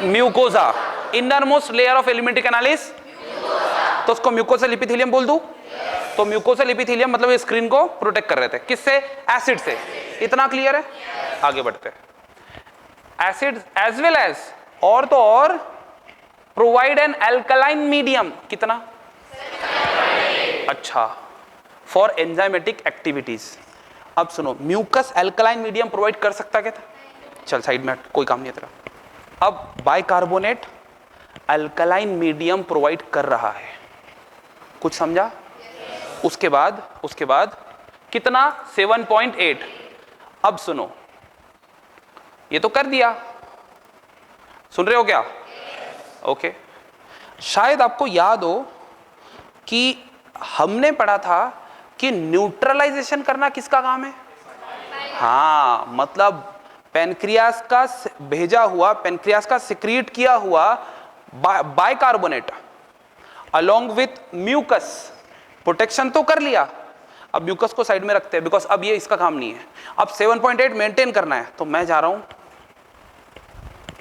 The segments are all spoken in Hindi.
Mucosa, inner most layer of alimentary canalis, तो उसको म्यूकोसल एपिथेलियम बोल दूं? तो म्यूकोसल एपिथेलियम मतलब ये स्क्रीन को प्रोटेक्ट कर रहे थे, किससे? एसिड से। इतना क्लियर है? आगे बढ़ते हैं। एसिड एज वेल एज, और तो और प्रोवाइड एन एल्कलाइन मीडियम, कितना? अच्छा, फॉर एंजाइमेटिक एक्टिविटीज। अब सुनो, म्यूकस एल्कलाइन मीडियम प्रोवाइड कर सकता क्या था? चल साइड में, कोई काम नहीं है तेरा। अब बाइकार्बोनेट अल्कलाइन मीडियम प्रोवाइड कर रहा है, कुछ समझा? उसके बाद कितना? 7.8। अब सुनो, ये तो कर दिया, सुन रहे हो क्या? ओके। शायद आपको याद हो कि हमने पढ़ा था कि न्यूट्रलाइजेशन करना किसका काम है? हाँ, मतलब पेनक्रियास का भेजा हुआ, पेनक्रियास का सिक्रीट किया हुआ bicarbonate along with mucus protection तो कर लिया। अब म्यूकस को साइड में रखते हैं, बिकॉज अब ये इसका काम नहीं है। अब 7.8 मेंटेन करना है, तो मैं जा रहा हूं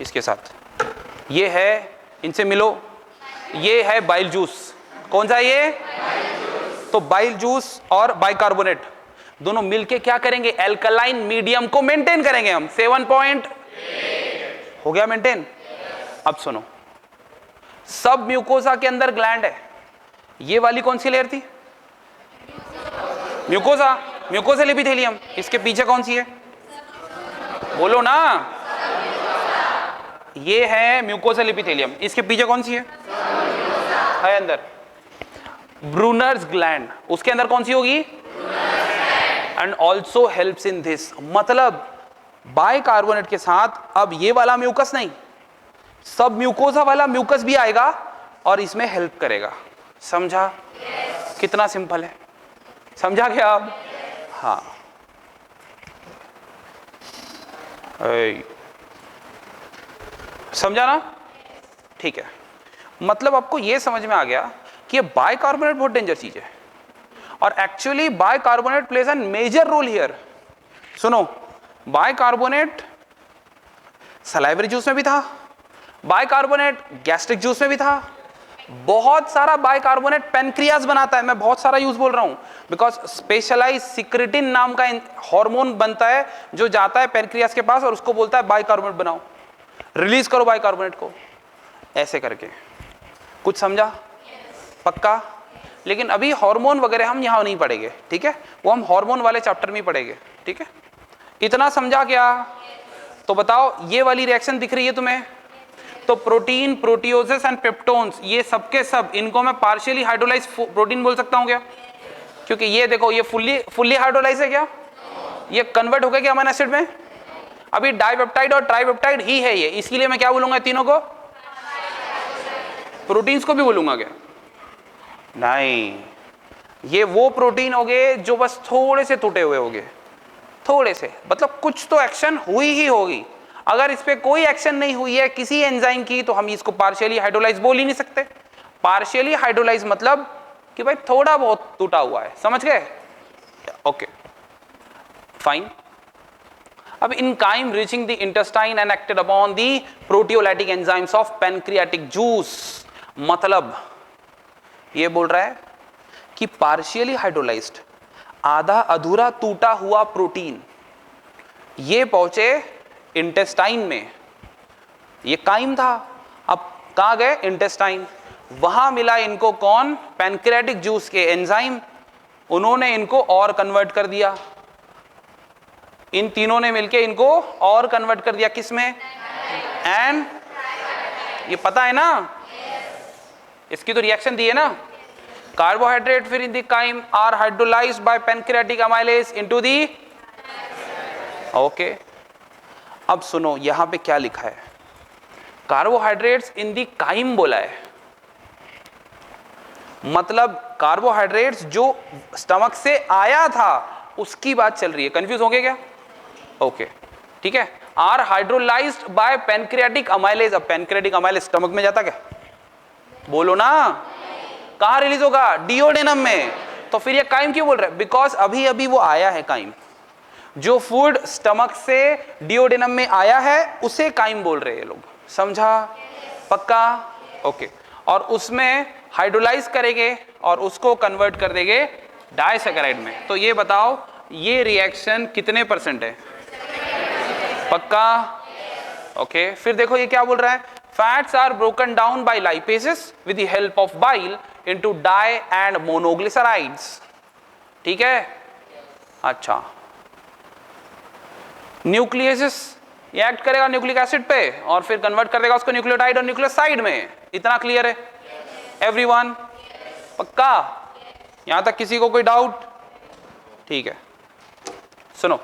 इसके साथ। ये है, इनसे मिलो, ये है बाइल जूस। कौन सा ये? तो बाइल जूस और बाइकार्बोनेट दोनों मिलके क्या करेंगे? एल्कलाइन मीडियम को मेंटेन करेंगे हम। 7.8 हो गया मेंटेन। अब सुनो, सब म्यूकोसा के अंदर ग्लैंड है। ये वाली कौन सी लेयर थी? Mucosa, mucosal epithelium. इसके पीछे कौन सी है? बोलो ना। ये है म्यूकोसल एपिथेलियम, इसके पीछे कौन सी है अंदर? Brunner's gland. उसके अंदर कौन सी होगी? And also helps in this, मतलब बाइकार्बोनेट के साथ अब ये वाला म्यूकस नहीं, सब म्यूकोसा वाला म्यूकस भी आएगा और इसमें हेल्प करेगा। समझा? कितना सिंपल है, समझा क्या आप? हाँ, समझा ना? ठीक है, मतलब आपको यह समझ में आ गया कि ये बाइकार्बोनेट बहुत डेंजर चीज है, और actually bicarbonate plays an major role here. सुनो, बाइकार्बोनेट सलाइवरी जूस में भी था, बाइकार्बोनेट गैस्ट्रिक जूस में भी था, बहुत सारा बाइकार्बोनेट पेनक्रियास बनाता है। मैं बहुत सारा यूज बोल रहा हूं बिकॉज स्पेशलाइज सिक्रेटिन नाम का हार्मोन बनता है जो जाता है पेनक्रियास के पास और उसको बोलता है बाइकार्बोनेट बनाओ, रिलीज करो बाइकार्बोनेट को, ऐसे करके। कुछ समझा? पक्का? लेकिन अभी हार्मोन वगैरह हम यहां नहीं पढ़ेंगे, ठीक है? वो हम हार्मोन वाले चैप्टर में ही पढ़ेंगे, ठीक है? इतना समझा क्या? तो बताओ, ये वाली रिएक्शन दिख रही है तुम्हें? तो प्रोटीन, प्रोटियोजेस एंड पेप्टोन्स, ये सबके सब, इनको मैं पार्शियली हाइड्रोलाइज प्रोटीन बोल सकता हूं क्या? क्योंकि ये देखो, ये फुल्ली हाइड्रोलाइज है क्या? ये कन्वर्ट हो गया क्या अमीनो एसिड में? अभी डाइपेप्टाइड और ट्राइपेप्टाइड ही है ये, इसलिए मैं क्या बोलूंगा तीनों को? प्रोटीन्स को भी बोलूंगा क्या? नहीं, ये वो प्रोटीन हो गए जो बस थोड़े से टूटे हुए हो गए, थोड़े से, मतलब कुछ तो एक्शन हुई ही होगी। अगर इस पे कोई एक्शन नहीं हुई है किसी एंजाइम की, तो हम इसको पार्शियली हाइड्रोलाइज बोल ही नहीं सकते। पार्शियली हाइड्रोलाइज मतलब कि भाई थोड़ा बहुत टूटा हुआ है, समझ गए? Okay, fine. अब enzyme reaching the intestine and acted upon the proteolytic enzymes of pancreatic juice, मतलब ये बोल रहा है कि पार्शियली हाइड्रोलाइज्ड, आधा अधूरा टूटा हुआ प्रोटीन ये पहुंचे इंटेस्टाइन में। ये काइम था, अब कहां गए? इंटेस्टाइन। वहां मिला इनको कौन? पैनक्रियाटिक जूस के एंजाइम, उन्होंने इनको और कन्वर्ट कर दिया। इन तीनों ने मिलके इनको और कन्वर्ट कर दिया, किस में? एंड ये पता है ना, इसकी तो रिएक्शन दी है ना। कार्बोहाइड्रेट फिर in the chyme are hydrolysed by pancreatic amylase into the. Okay, अब सुनो यहां पे क्या लिखा है, कार्बोहाइड्रेट्स इन दी काइम बोला है, मतलब कार्बोहाइड्रेट्स जो स्टमक से आया था उसकी बात चल रही है। कंफ्यूज हो गए क्या? ओके, ठीक है। Are hydrolysed by pancreatic amylase. अब पैनक्रियाटिक अमाइलेज स्टमक में जाता क्या? बोलो ना। कहां रिलीज होगा? डिओडेनम में। तो फिर ये काइम क्यों बोल रहे हैं? बिकॉज अभी अभी वो आया है काइम, जो फूड स्टमक से डिओडेनम में आया है उसे काइम बोल रहे हैं ये लोग। समझा? पक्का? ओके। और उसमें हाइड्रोलाइज करेंगे और उसको कन्वर्ट कर देंगे डाइसैकेराइड में। तो ये बताओ ये रिएक्शन कितने % है? पक्का? ओके। फिर देखो ये क्या बोल रहा है, fats are broken down by lipases with the help of bile into di and monoglycerides. ठीक है? अच्छा, न्यूक्लियस ये एक्ट करेगा न्यूक्लिक एसिड पे और फिर कन्वर्ट कर देगा उसको न्यूक्लियोटाइड और न्यूक्लियोसाइड में। इतना क्लियर है एवरीवन? पक्का? यहां तक किसी को कोई डाउट? ठीक है, सुनो।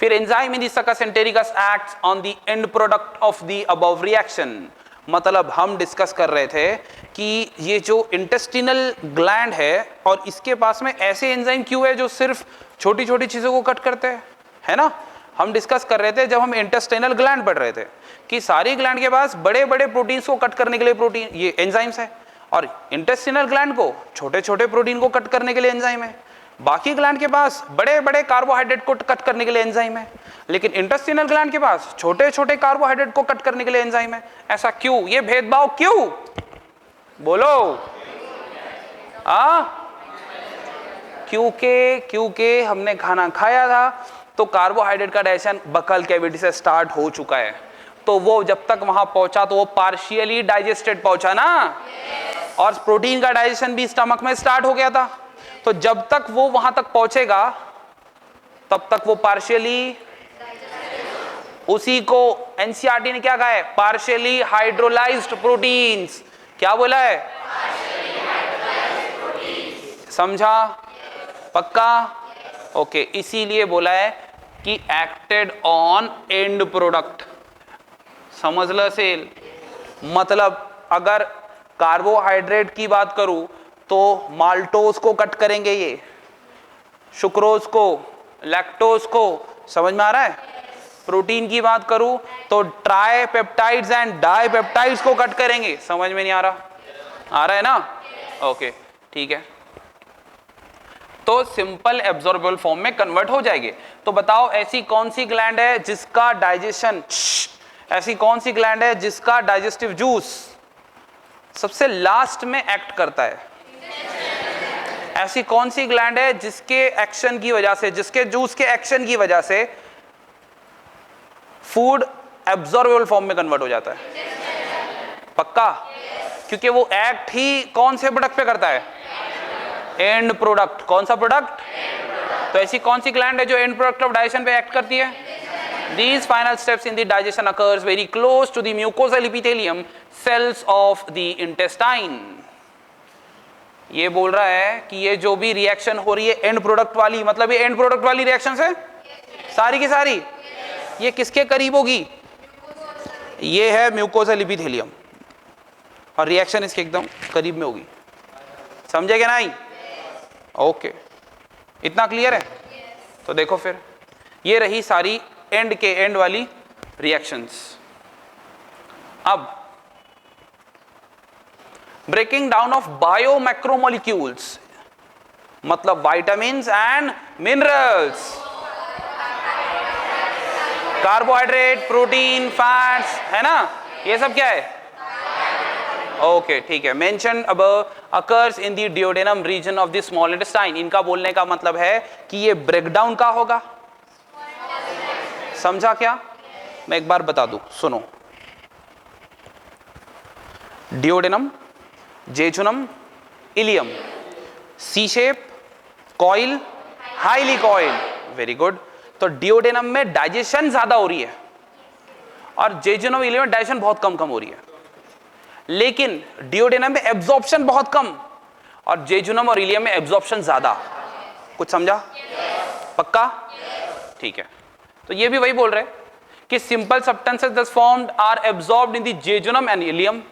फिर एंजाइम इन द सकस entericus acts on the end product of the above reaction. मतलब हम डिस्कस कर रहे थे कि ये जो इंटेस्टिनल ग्लैंड है और इसके पास में ऐसे एंजाइम क्यों है जो सिर्फ छोटी छोटी चीजों को कट करते हैं, है ना? हम डिस्कस कर रहे थे जब हम इंटेस्टाइनल ग्लैंड पढ़ रहे थे कि सारी ग्लैंड के पास बड़े बड़े प्रोटीन्स को कट करने के लिए प्रोटीन ये एंजाइम्स है और इंटेस्टाइनल ग्लैंड को छोटे छोटे प्रोटीन को कट करने के लिए एंजाइम है। बाकी ग्लैंड के पास बड़े बड़े कार्बोहाइड्रेट को कट करने के लिए एंजाइम है, लेकिन इंटेस्टाइनल ग्लैंड के पास छोटे छोटे कार्बोहाइड्रेट को कट करने के लिए एंजाइम है। ऐसा क्यों? ये भेदभाव क्यों? बोलो। क्योंकि हमने खाना खाया था तो कार्बोहाइड्रेट का डाइजेशन बकल कैविटी से स्टार्ट हो चुका है, तो वो जब तक वहां पहुंचा तो वो पार्शियली डाइजेस्टेड पहुंचा ना, और प्रोटीन का डाइजेशन भी स्टमक में स्टार्ट हो गया था। तो जब तक वो वहां तक पहुंचेगा तब तक वो पार्शियली, उसी को एनसीईआरटी ने क्या कहा है, पार्शियली हाइड्रोलाइज्ड प्रोटीन्स। क्या बोला है? समझा? पक्का? ओके। इसीलिए बोला है कि एक्टेड ऑन एंड प्रोडक्ट। समझ लो सेल। मतलब अगर कार्बोहाइड्रेट की बात करूं तो माल्टोज को कट करेंगे, ये सुक्रोज को, लैक्टोज को। समझ में आ रहा है? प्रोटीन की बात करूं तो ट्राइपेप्टाइड्स एंड डाइपेप्टाइड्स को कट करेंगे। समझ में नहीं आ रहा? आ रहा है ना? ओके, ठीक है। तो सिंपल एब्जॉर्बेबल फॉर्म में कन्वर्ट हो जाएंगे। तो बताओ ऐसी कौन सी ग्लैंड है जिसका डाइजेशन, ऐसी कौन सी ग्लैंड है जिसका डाइजेस्टिव जूस सबसे लास्ट में एक्ट करता है? ऐसी कौन सी ग्लैंड है जिसके एक्शन की वजह से, जिसके जूस के एक्शन की वजह से फूड एब्जॉर्बेबल फॉर्म में कन्वर्ट हो जाता है? पक्का? क्योंकि वो एक्ट ही कौन से प्रोडक्ट पे करता है? And product. कौन सा प्रोडक्ट? तो ऐसी कौन सी ग्लैंड है जो एंड प्रोडक्ट ऑफ डाइजेशन पे एक्ट करती है? These final steps in the digestion occurs very close to the mucosal epithelium cells of the intestine. ये बोल रहा है कि ये जो भी रिएक्शन हो रही है एंड प्रोडक्ट वाली, मतलब ये एंड प्रोडक्ट वाली रिएक्शन है सारी की सारी, ये किसके करीब होगी? ये है म्यूकोसल एपिथेलियम और रिएक्शन इसके एकदम करीब में होगी। समझे क्या नहीं? ओके, इतना क्लियर है? तो देखो फिर ये रही सारी एंड के एंड वाली रिएक्शंस। अब ब्रेकिंग डाउन ऑफ बायोमैक्रोमोलिक्यूल्स, मतलब vitamins and minerals, carbohydrate, protein, fats, है ना? ये सब क्या है? ओके, ठीक है। Mention above occurs in the duodenum region of the small intestine. इनका बोलने का मतलब है कि ये ब्रेकडाउन का होगा। समझा क्या? मैं एक बार बता दूं, सुनो। Duodenum, jejunum, ileum, C shape, coil, highly coil. Very good. तो डियोडेनम में डाइजेशन ज्यादा हो रही है और जेजुनम, इलियम में डाइजेशन बहुत कम हो रही है, लेकिन डियोडेनम में एब्जॉर्प्शन बहुत कम और जेजुनम और इलियम में एब्जॉर्प्शन ज्यादा। कुछ समझा? पक्का? ठीक है। तो ये भी वही बोल रहे कि simple substances thus formed are absorbed in the jejunum and ileum.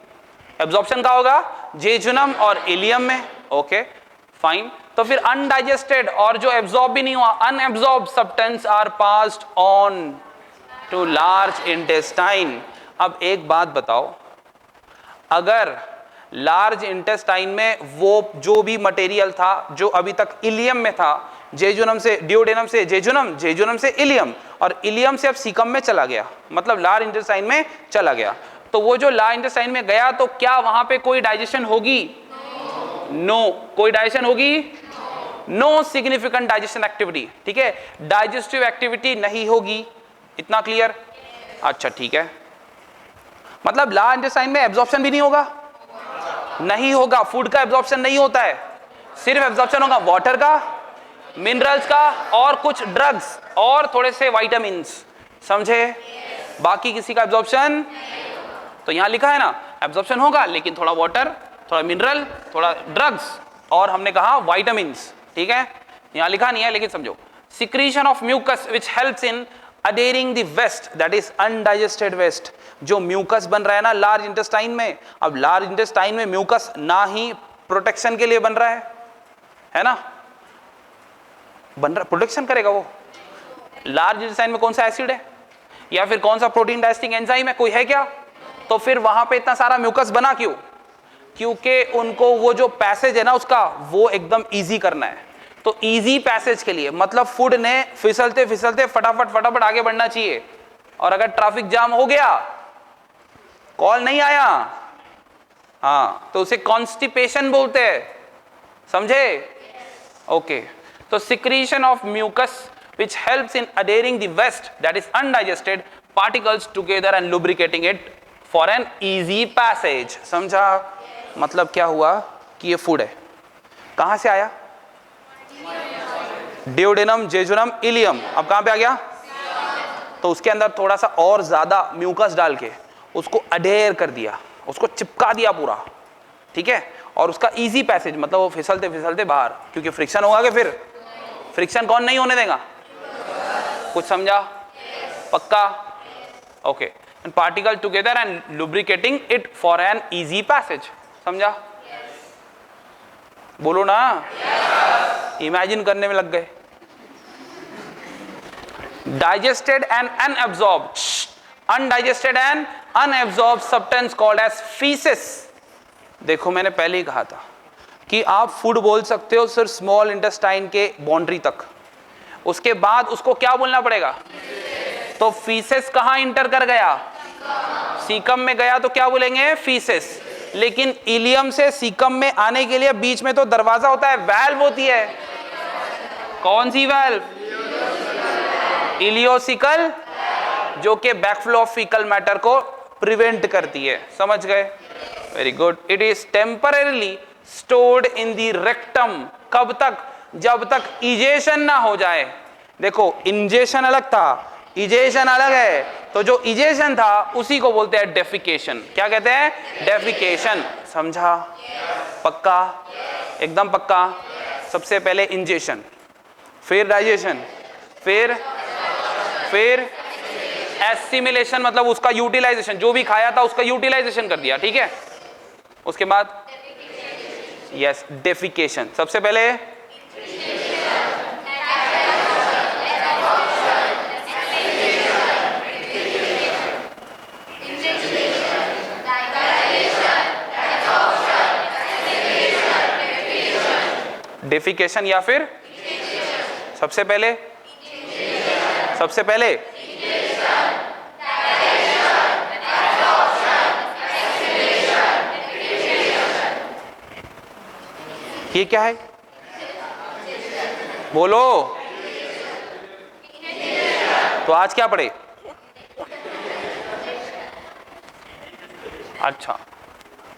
Absorption का होगा जेजुनम और इलियम में। Okay, fine. तो फिर अनडाइजेस्टेड और जो एब्जॉर्ब भी नहीं हुआ, unabsorbed substance are passed on to large intestine. अब एक बात बताओ, अगर लार्ज इंटेस्टाइन में वो जो भी मटेरियल था जो अभी तक इलियम में था, जेजुनम से डियोडेनम से जेजुनम, जेजुनम से इलियम, और इलियम से अब सीकम में चला गया, मतलब लार्ज इंटेस्टाइन में चला गया। तो वो जो लार्ज इंटेस्टाइन में गया तो क्या वहां पे कोई डाइजेशन होगी? नो। कोई डाइजेशन होगी? No significant digestion activity. ठीक है, डाइजेस्टिव एक्टिविटी नहीं होगी, इतना क्लियर? अच्छा ठीक है, मतलब लार्ज इंटेस्टाइन में एब्जॉर्प्शन भी नहीं होगा? नहीं होगा, फूड का एब्जॉर्प्शन नहीं होता है, सिर्फ एब्जॉर्प्शन होगा वाटर का, मिनरल्स का और कुछ ड्रग्स और थोड़े से विटामिन्स, समझे? बाकी किसी का एब्जॉर्प्शन। तो यहां लिखा है ना एब्जॉर्प्शन होगा लेकिन थोड़ा वाटर, थोड़ा मिनरल, थोड़ा ड्रग्स और हमने कहा विटामिन्स। ठीक है, यहां लिखा नहीं है लेकिन समझो। Secretion of mucus which helps in adhering the waste, that is undigested waste. जो म्यूकस बन रहा है ना लार्ज इंटेस्टाइन में, अब लार्ज इंटेस्टाइन में म्यूकस ना ही प्रोटेक्शन के लिए बन रहा है ना, बन रहा, प्रोटेक्शन करेगा वो। लार्ज इंटेस्टाइन में कौन सा एसिड है या फिर कौन सा प्रोटीन डाइजेस्टिंग एंजाइम है, कोई है क्या? तो फिर वहां पे इतना सारा म्यूकस बना क्यों? क्योंकि उनको वो जो पैसेज है ना उसका वो एकदम इजी करना है। तो इजी पैसेज के लिए मतलब फूड ने फिसलते फिसलते फटाफट फटाफट आगे बढ़ना चाहिए, और अगर ट्रैफिक जाम हो गया, कॉल नहीं आया, हाँ, तो उसे कॉन्स्टिपेशन बोलते हैं, समझे? ओके, तो secretion of mucus which helps in adhering the waste that is undigested particles together and lubricating it for an easy passage। समझा? मतलब क्या हुआ कि ये फूड है, कहां से आया? डियोडेनम, जेजुनम, इलियम, अब कहां पे आ गया? तो उसके अंदर थोड़ा सा और ज्यादा म्यूकस डाल के उसको अडेयर कर दिया, उसको चिपका दिया पूरा। ठीक है, और उसका इजी पैसेज मतलब वो फिसलते फिसलते बाहर, क्योंकि फ्रिक्शन होगा कि फिर फ्रिक्शन कौन नहीं होने देगा? कुछ समझा? पक्का? Okay, and particle together and lubricating it for an easy passage, समझा? बोलो ना, इमेजिन करने में लग गए। Digested and unabsorbed, undigested and unabsorbed substance called as faeces. देखो मैंने पहले ही कहा था कि आप फूड बोल सकते हो सिर्फ स्मॉल इंटेस्टाइन के बाउंड्री तक, उसके बाद उसको क्या बोलना पड़ेगा? तो फीसेस कहां इंटर कर गया? सीकम में गया तो क्या बोलेंगे? फीसेस। लेकिन इलियम से सीकम में आने के लिए बीच में तो दरवाजा होता है, वैल्व होती है। कौन सी वैल्व? इलियोसिकल, जो कि बैकफ्लो ऑफ फीकल मैटर को प्रिवेंट करती है, समझ गए? Very good. It is temporarily stored in the rectum, कब तक? जब तक इजेशन ना हो जाए। देखो इंजेशन अलग था, इजेशन अलग है, तो जो इजेशन था उसी को बोलते हैं डेफिकेशन। क्या कहते हैं? डेफिकेशन, समझा? पक्का? एकदम पक्का। सबसे पहले इंजेशन, फिर डाइजेशन, फिर एसिमिलेशन, मतलब उसका यूटिलाइजेशन, जो भी खाया था उसका यूटिलाइजेशन कर दिया। ठीक है, उसके बाद यस डेफिकेशन। सबसे पहले डेफिकेशन या फिर सबसे पहले ये क्या है? बोलो। तो आज क्या पढ़े? अच्छा,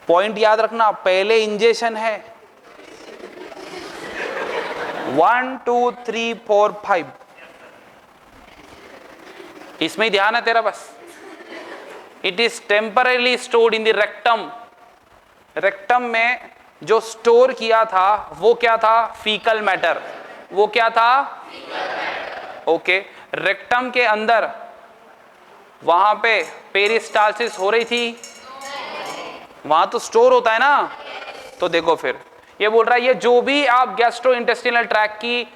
पॉइंट याद रखना, पहले इंजेशन है 1 2 3 4 5, इसमें ही ध्यान है तेरा बस। It is temporarily stored in the rectum. Rectum में जो स्टोर किया था वो क्या था? Faecal matter. वो क्या था? ओके, रेक्टम के अंदर वहां पे पेरिस्टालसिस हो रही थी, वहां तो स्टोर होता है ना। तो देखो फिर ये बोल रहा है, ये जो भी आप गैस्ट्रो इंटेस्टिनल ट्रैक्ट की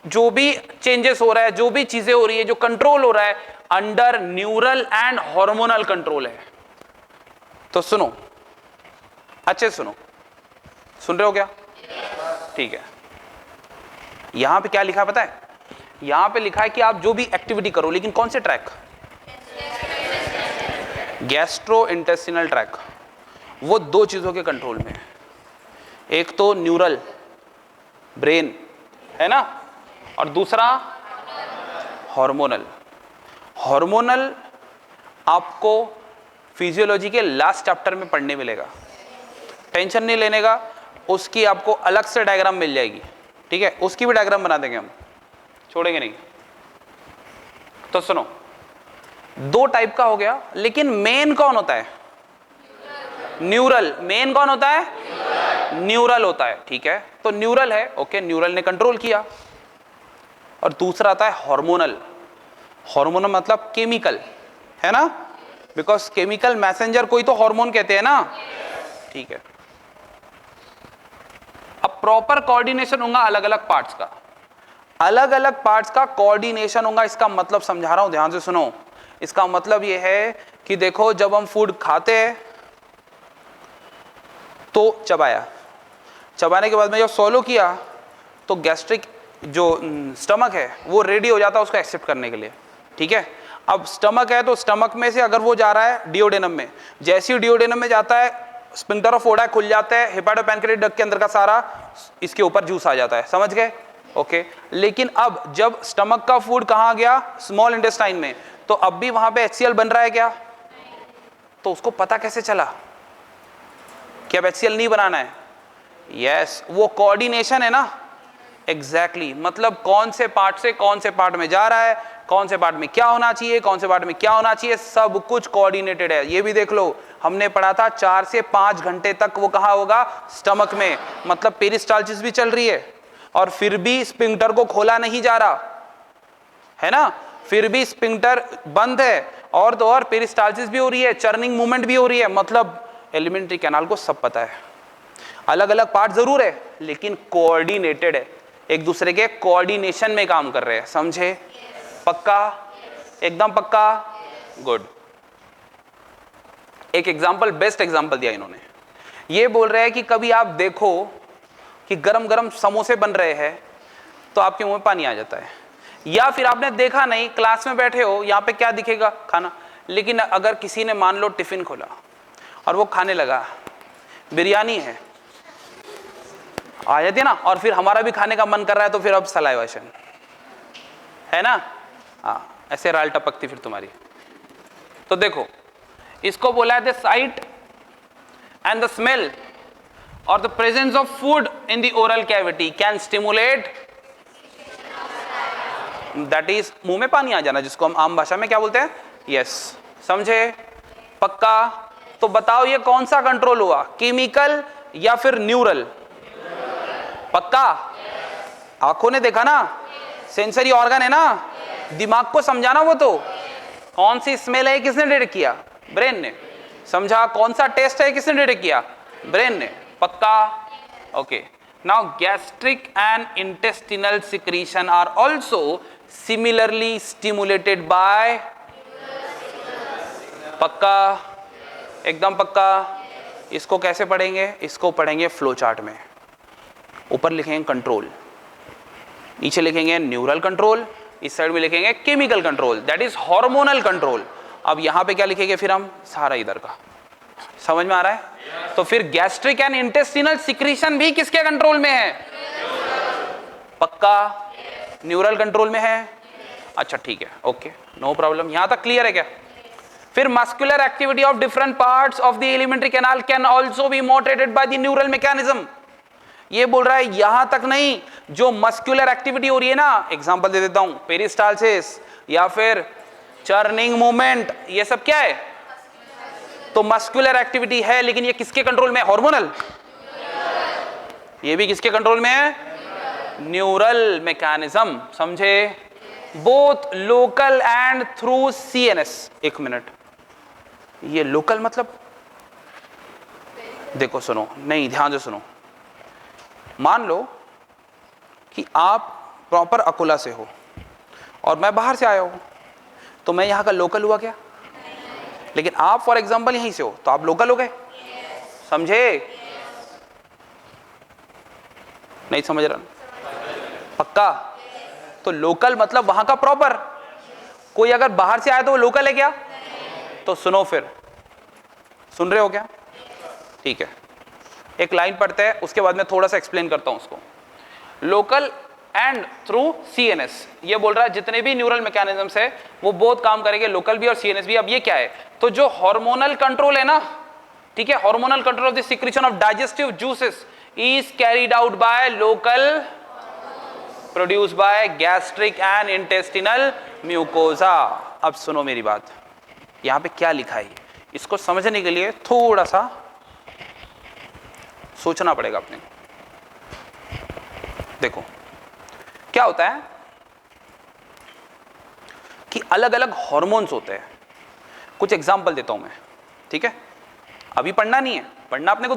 जो भी चेंजेस हो रहा है, जो भी चीजें हो रही है, जो कंट्रोल हो रहा है, under neural and hormonal control है। तो सुनो, अच्छे सुनो, सुन रहे हो क्या? ठीक है, यहां पे क्या लिखा पता है? यहां पे लिखा है कि आप जो भी एक्टिविटी करो, लेकिन कौन से ट्रैक? गैस्ट्रो इंटेस्टिनल ट्रैक, वो दो चीजों के कंट्रोल में है। एक तो न्यूरल ब्रेन है ना, और दूसरा हार्मोनल। हार्मोनल आपको फिजियोलॉजी के लास्ट चैप्टर में पढ़ने मिलेगा, टेंशन नहीं लेने का, उसकी आपको अलग से डायग्राम मिल जाएगी, ठीक है, उसकी भी डायग्राम बना देंगे हम, छोड़ेंगे नहीं। तो सुनो, दो टाइप का हो गया, लेकिन मेन कौन होता है? न्यूरल। मेन कौन होता है? न्यूरल होता है, ठीक है। तो न्यूरल है, ओके, न्यूरल ने कंट्रोल किया। और दूसरा आता है हार्मोनल। हार्मोनल मतलब केमिकल, है ना, बिकॉज केमिकल मैसेंजर कोई तो हार्मोन कहते हैं ना, ठीक है। अब प्रॉपर कोऑर्डिनेशन होगा अलग अलग पार्ट्स का, अलग अलग पार्ट्स का कोऑर्डिनेशन होगा। इसका मतलब समझा रहा हूं, ध्यान से सुनो। इसका मतलब यह है कि देखो, जब हम फूड खाते हैं तो चबाया, चबाने के बाद में जब सॉलो किया तो गैस्ट्रिक जो स्टमक है वो रेडी हो जाता है उसको एक्सेप्ट करने के लिए, ठीक है। अब स्टमक है तो स्टमक में से अगर वो जा रहा है डिओडेनम में, जैसे ही डिओडेनम में जाता है स्फिंक्टर ऑफ ओडा खुल जाता है, हेपाटोपैनक्रियाटिक डक्ट के अंदर का सारा इसके ऊपर जूस आ जाता है, समझ गए, ओके। लेकिन अब जब स्टमक का फूड कहाँ गया? स्मॉल इंटेस्टाइन में, तो अब भी वहां पे HCl बन रहा है क्या? तो उसको पता कैसे चला कि अब HCl नहीं बनाना है? यस, वो कोऑर्डिनेशन है ना, एग्जैक्टली मतलब कौन से पार्ट से कौन से पार्ट में जा रहा है, कौन से पार्ट में क्या होना चाहिए, कौन से पार्ट में क्या होना चाहिए, सब कुछ कोऑर्डिनेटेड है। ये भी देख लो, हमने पढ़ा था 4 से 5 घंटे तक वो कहाँ होगा? स्टमक में, मतलब पेरिस्टाल्सिस भी चल रही है और फिर भी स्फिंक्टर को खोला नहीं जा रहा है ना, फिर भी स्फिंक्टर बंद है, और तो और पेरिस्टाल्सिस भी हो रही है, चर्निंग मूवमेंट भी हो रही है, मतलब एलिमेंट्री कैनाल को सब पता है। अलग अलग पार्ट जरूर है लेकिन कोऑर्डिनेटेड है, एक दूसरे के कोऑर्डिनेशन में काम कर रहे हैं, समझे? पक्का? एकदम पक्का? गुड। एक एग्जांपल, बेस्ट एग्जांपल दिया इन्होंने। ये बोल रहे हैं कि कभी आप देखो कि गरम गरम समोसे बन रहे हैं तो आपके मुंह में पानी आ जाता है, या फिर आपने देखा नहीं, क्लास में बैठे हो, यहाँ पे क्या दिखेगा? खाना। लेकिन अगर किसी ने मान लो टिफिन खोला और वो खाने लगा, बिरयानी है, आ जाती है ना, और फिर हमारा भी खाने का मन कर रहा है, तो फिर अब सलाइवेशन है ना, हाँ, ऐसे राल टपकती फिर तुम्हारी। तो देखो, इसको बोला है the sight and the smell और the presence of food in the oral cavity can stimulate, that is मुंह में पानी आ जाना, जिसको हम आम भाषा में क्या बोलते हैं? यस, समझे? पक्का? तो बताओ ये कौन सा कंट्रोल हुआ, केमिकल या फिर न्यूरल? पक्का? आंखों ने देखा ना, सेंसरी ऑर्गन है ना, दिमाग को समझाना। वो तो कौन सी स्मेल है किसने डिटेक्ट किया? ब्रेन ने। समझा? कौन सा टेस्ट है किसने डिटेक्ट किया? ब्रेन ने। पक्का? Okay. Now gastric and intestinal secretion are also similarly stimulated by, पक्का? एकदम पक्का? इसको कैसे पढ़ेंगे? इसको पढ़ेंगे फ्लो चार्ट में। ऊपर लिखेंगे कंट्रोल, नीचे लिखेंगे न्यूरल कंट्रोल, इस साइड में लिखेंगे chemical control, that is hormonal control. अब यहां पे क्या लिखेंगे फिर हम? सारा इधर का। समझ में आ रहा है? तो फिर गैस्ट्रिक एंड इंटेस्टिनल सिक्रीशन भी किसके कंट्रोल में है? पक्का? न्यूरल कंट्रोल में है? अच्छा ठीक है, ओके, नो प्रॉब्लम। यहां तक क्लियर है क्या? फिर muscular activity of different parts of the alimentary canal can also be motivated by the neural mechanism. ये बोल रहा है यहां तक नहीं, जो मस्कुलर एक्टिविटी हो रही है ना, एग्जांपल दे देता हूं, पेरिस्टाल्सिस या फिर चर्निंग मूवमेंट, ये सब क्या है? तो मस्कुलर एक्टिविटी है, लेकिन ये किसके कंट्रोल में है? हार्मोनल। ये भी किसके कंट्रोल में है? न्यूरल मैकेनिज्म, समझे? Both local and through CNS। एक मिनट, ये लोकल मतलब देखो, सुनो, नहीं, ध्यान से सुनो। मान लो कि आप प्रॉपर अकोला से हो और मैं बाहर से आया हूं, तो मैं यहां का लोकल हुआ क्या? लेकिन आप फॉर एग्जांपल यहीं से हो, तो आप लोकल हो गए, समझे? नहीं समझ रहा? पक्का? तो लोकल मतलब वहां का प्रॉपर। कोई अगर बाहर से आया तो वो लोकल है क्या? तो सुनो फिर, सुन रहे हो क्या? ठीक है, एक लाइन पढ़ते हैं, उसके बाद मैं थोड़ा सा एक्सप्लेन करता हूं उसको। लोकल एंड थ्रू सीएनएस, ये बोल रहा है जितने भी न्यूरल मैकेनिज्म्स है वो बहुत काम करेंगे, लोकल भी और सीएनएस भी। अब ये क्या है? तो जो हार्मोनल कंट्रोल है ना, ठीक है, hormonal control of the secretion of digestive juices is carried out by local produced by gastric and intestinal mucosa. अब सुनो मेरी बात, यहां पे क्या लिखा है, इसको समझने के लिए थोड़ा सा सोचना पड़ेगा अपने। देखो क्या होता है कि अलग अलग हार्मोन्स होते हैं। कुछ एग्जांपल देता हूं मैं, ठीक है? अभी पढ़ना नहीं है, पढ़ना अपने को